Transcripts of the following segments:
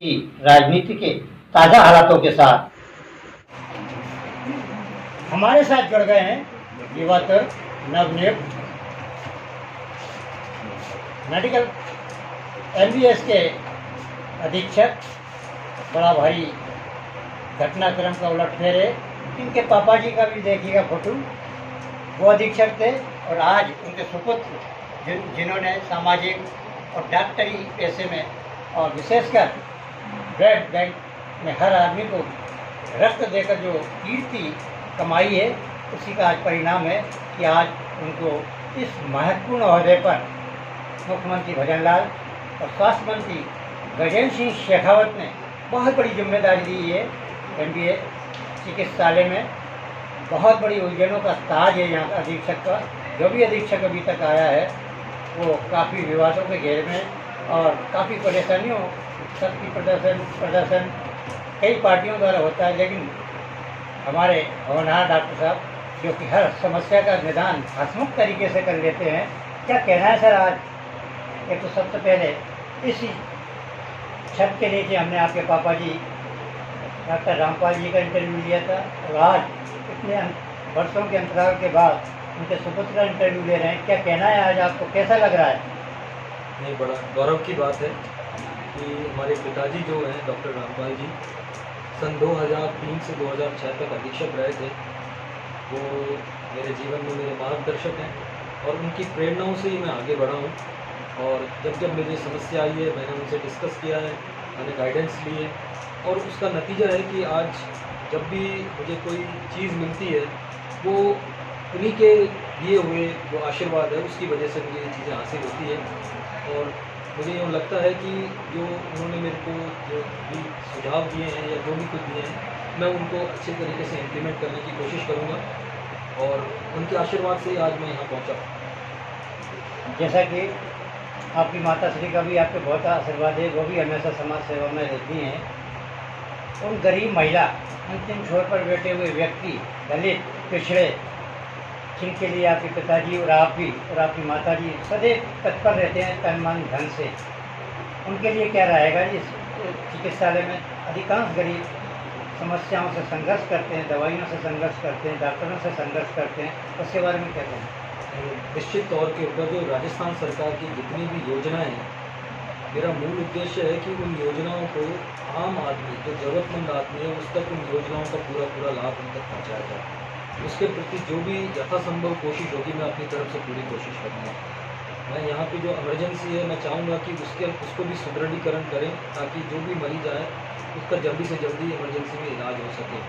की राजनीति के ताज़ा हालातों के साथ हमारे साथ जुड़ गए हैं युवातर नवनियुक्त मेडिकल MBS के अधीक्षक। बड़ा भारी घटनाक्रम का उलटफेर है। इनके पापा जी का भी देखिएगा फोटो, वो अधीक्षक थे और आज उनके सुपुत्र जिन्होंने सामाजिक और डॉक्टरी पेशे में और विशेषकर ब्लड बैंक में हर आदमी को रक्त देकर जो कीर्ति कमाई है, उसी का आज परिणाम है कि आज उनको इस महत्वपूर्ण ओहदे पर मुख्यमंत्री भजन लाल और स्वास्थ्य मंत्री गजेंद्र सिंह शेखावत ने बहुत बड़ी जिम्मेदारी दी है। MBS चिकित्सालय में बहुत बड़ी उलझनों का ताज है यहाँ अधीक्षक का। जो भी अधीक्षक अभी तक आया है वो काफ़ी विवादों के घेरे में और काफ़ी परेशानियों सबकी प्रदर्शन कई पार्टियों द्वारा होता है, लेकिन हमारे होनहार डॉक्टर साहब जो कि हर समस्या का निदान हंसमुख तरीके से कर लेते हैं। क्या कहना है सर? आज एक तो सबसे पहले इसी छत के नीचे हमने आपके पापा जी डॉक्टर रामपाल जी का इंटरव्यू लिया था और आज इतने वर्षों के अंतराल के बाद उनके सुपुत्र का इंटरव्यू ले रहे हैं। क्या कहना है आज आपको, कैसा लग रहा है? नहीं, बड़ा गौरव की बात है कि हमारे पिताजी जो हैं डॉक्टर रामपाल जी सन 2003 से 2006 तक अधीक्षक रहे थे। वो मेरे जीवन में मेरे मार्गदर्शक हैं और उनकी प्रेरणाओं से ही मैं आगे बढ़ा हूँ। और जब जब मुझे समस्या आई है मैंने उनसे डिस्कस किया है, मैंने गाइडेंस ली है और उसका नतीजा है कि आज जब भी मुझे कोई चीज़ मिलती है वो उन्हीं के दिए हुए जो आशीर्वाद है उसकी वजह से मुझे ये चीज़ें हासिल होती है। और मुझे यूँ लगता है कि जो उन्होंने मेरे को जो भी सुझाव दिए हैं या जो भी कुछ दिए हैं मैं उनको अच्छे तरीके से इम्प्लीमेंट करने की कोशिश करूँगा और उनके आशीर्वाद से ही आज मैं यहाँ पहुँचा। जैसा कि आपकी माता श्री का भी आपके बहुत आशीर्वाद है, वो भी हमेशा समाज सेवा में रहती हैं। उन गरीब महिला, अंतिम छोर पर बैठे हुए व्यक्ति, दलित, पिछड़े, जिनके लिए आपके पिताजी और आप भी और आपकी माता जी सदैव तत्पर रहते हैं तन मन धन से, उनके लिए क्या रहेगा? इस चिकित्सालय में अधिकांश गरीब समस्याओं से संघर्ष करते हैं, दवाइयों से संघर्ष करते हैं, डॉक्टरों से संघर्ष करते हैं, उसके बारे में क्या कहें? निश्चित तौर के ऊपर जो राजस्थान सरकार की जितनी भी योजनाएं हैं, मेरा मूल उद्देश्य है कि उन योजनाओं को आम आदमी जो ज़रूरतमंद आदमी है उस तक उन योजनाओं का पूरा लाभ उन तक पहुँचाया जाए। उसके प्रति जो भी यथासंभव कोशिश होगी मैं अपनी तरफ से पूरी कोशिश करूँगा। मैं यहाँ पे जो इमरजेंसी है मैं चाहूँगा कि उसको भी सुदृढ़ीकरण करें ताकि जो भी मरीज आए उसका जल्दी से जल्दी इमरजेंसी में इलाज हो सके।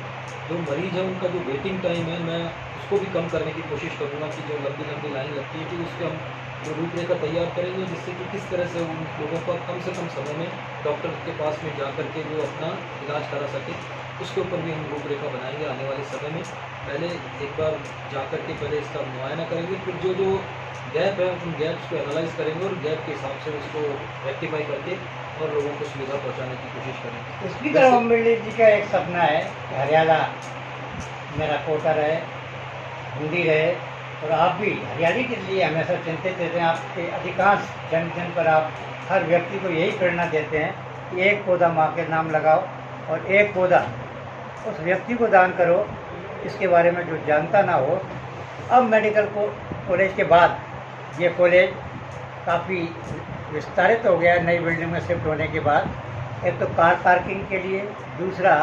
जो मरीज़ है उनका जो वेटिंग टाइम है मैं उसको भी कम करने की कोशिश करूँगा कि जो लंबी लंबी लाइन लगती है कि उसके हम जो रूपरेखा तैयार करेंगे जिससे कि किस तरह से उन लोगों को कम से कम समय में डॉक्टर के पास में जा कर के वो अपना इलाज करा सके, उसके ऊपर भी हम रूपरेखा बनाएंगे आने वाले समय में। पहले एक बार जा कर के पहले इसका मुआयना करेंगे, फिर जो जो गैप है उन गैप्स को एनालाइज करेंगे और गैप के हिसाब से उसको रेक्टिफाई करके और लोगों को सुविधा पहुँचाने की कोशिश करेंगे। स्पीकर ओम बिरला जी का एक सपना है कि हरियाणा मेरा कोटा रहे, हिंदी रहे, और आप भी हरियाली के लिए हमेशा चिंतित रहते हैं। आपके अधिकांश जन जन पर आप हर व्यक्ति को यही प्रेरणा देते हैं कि एक पौधा माँ के नाम लगाओ और एक पौधा उस व्यक्ति को दान करो इसके बारे में जो जानता ना हो। अब मेडिकल कॉलेज के बाद ये कॉलेज काफ़ी विस्तारित हो गया नई बिल्डिंग में शिफ्ट होने के बाद। एक तो कार पार्किंग के लिए, दूसरा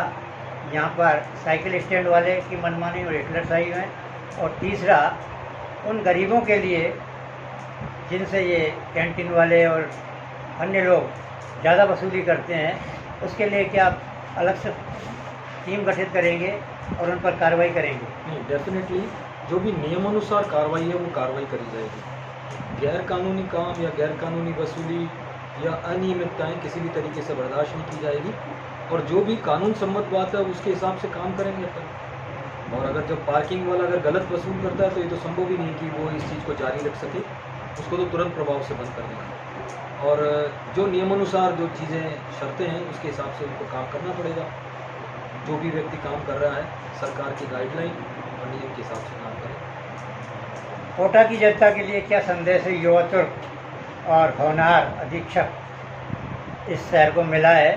यहाँ पर साइकिल स्टैंड वाले की मनमानी और हिटलरशाही है, और तीसरा उन गरीबों के लिए जिनसे ये कैंटीन वाले और अन्य लोग ज़्यादा वसूली करते हैं, उसके लिए क्या आप अलग से टीम गठित करेंगे और उन पर कार्रवाई करेंगे? नहीं, डेफिनेटली जो भी नियमानुसार कार्रवाई है वो कार्रवाई करी जाएगी। गैर कानूनी काम या गैर कानूनी वसूली या अनियमितताएं किसी भी तरीके से बर्दाश्त नहीं की जाएगी और जो भी कानून सम्मत बात है उसके हिसाब से काम करेंगे अपन। और अगर जब पार्किंग वाला अगर गलत वसूल करता है तो ये तो संभव ही नहीं कि वो इस चीज़ को जारी रख सके, उसको तो तुरंत प्रभाव से बंद कर देगा। और जो नियमानुसार जो चीज़ें शर्तें हैं उसके हिसाब से उनको काम करना पड़ेगा। जो भी व्यक्ति काम कर रहा है सरकार की गाइडलाइन और नियम के हिसाब से काम करे। कोटा की जनता के लिए क्या संदेश है युवा तुर्क और होनहार अधीक्षक इस शहर को मिला है?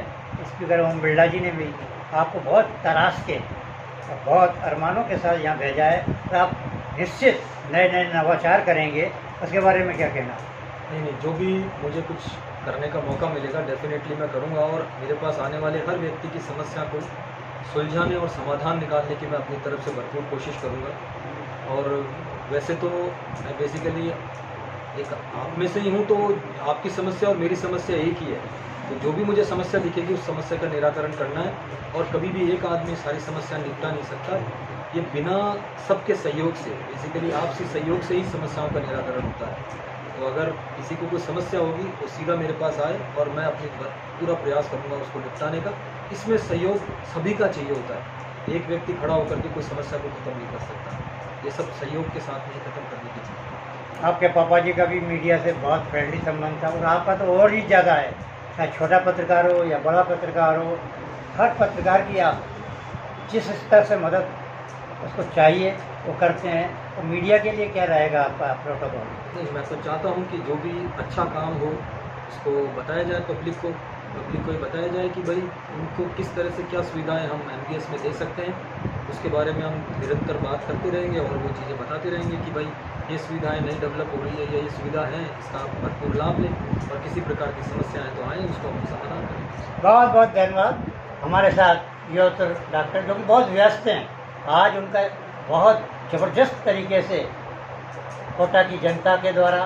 स्पीकर ओम बिरला जी ने भी आपको बहुत तराश के और बहुत अरमानों के साथ यहाँ भेजा है, तो आप निश्चित नए नए नवाचार करेंगे, उसके बारे में क्या कहना? नहीं, जो भी मुझे कुछ करने का मौका मिलेगा डेफिनेटली मैं करूँगा, और मेरे पास आने वाले हर व्यक्ति की समस्या को सुलझाने और समाधान निकालने की मैं अपनी तरफ से भरपूर कोशिश करूँगा। और वैसे तो मैं बेसिकली एक आप में से ही हूँ, तो आपकी समस्या और मेरी समस्या एक ही है, तो जो भी मुझे समस्या दिखेगी उस समस्या का निराकरण करना है। और कभी भी एक आदमी सारी समस्या निपटा नहीं सकता, ये बिना सबके सहयोग से, बेसिकली आपसी सहयोग से ही समस्याओं का निराकरण होता है। तो अगर किसी को कोई समस्या होगी तो सीधा मेरे पास आए और मैं अपनी पूरा प्रयास करूँगा उसको निपटाने का। इसमें सहयोग सभी का चाहिए होता है, एक व्यक्ति खड़ा होकर के कोई समस्या को खत्म नहीं कर सकता, ये सब सहयोग के साथ में ही खत्म करने की चीज़ है। आपके पापा जी का भी मीडिया से बहुत फ्रेंडली संबंध था, और आपका तो और ही ज़्यादा है, चाहे छोटा पत्रकार हो या बड़ा पत्रकार हो, हर पत्रकार की आप जिस स्तर से मदद उसको चाहिए वो करते हैं। तो मीडिया के लिए क्या रहेगा आपका प्रोटोकॉल? नहीं, मैं तो चाहता हूँ कि जो भी अच्छा काम हो उसको बताया जाए पब्लिक को ही बताया जाए कि भाई उनको किस तरह से क्या सुविधाएं हम MBS में दे सकते हैं, उसके बारे में हम निरंतर बात करते रहेंगे और वो चीज़ें बताते रहेंगे कि भाई ये सुविधाएं नई डेवलप हो रही है या ये सुविधा है, इसका आप भरपूर लाभ लें, और किसी प्रकार की समस्याएँ तो आएँ उसको हम समाधान करें। बहुत बहुत धन्यवाद। हमारे साथ ये डॉक्टर जो कि बहुत व्यस्त हैं, आज उनका बहुत ज़बरदस्त तरीके से कोटा की जनता के द्वारा,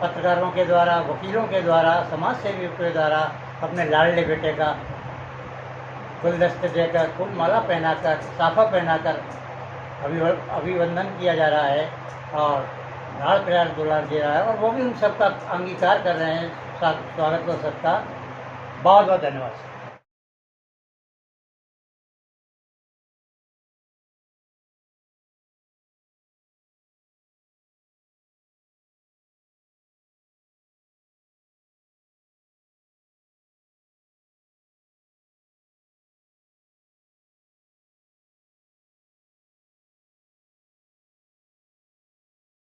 पत्रकारों के द्वारा, वकीलों के द्वारा, समाज सेवियों के द्वारा अपने लाडले बेटे का गुलदस्ते देकर, फूल माला पहनाकर, साफा पहनाकर अभिवंदन किया जा रहा है और लाड़ प्यार दुलार दे रहा है, और वो भी उन सबका अंगीकार कर रहे हैं, स्वागत और सबका। बहुत बहुत धन्यवाद।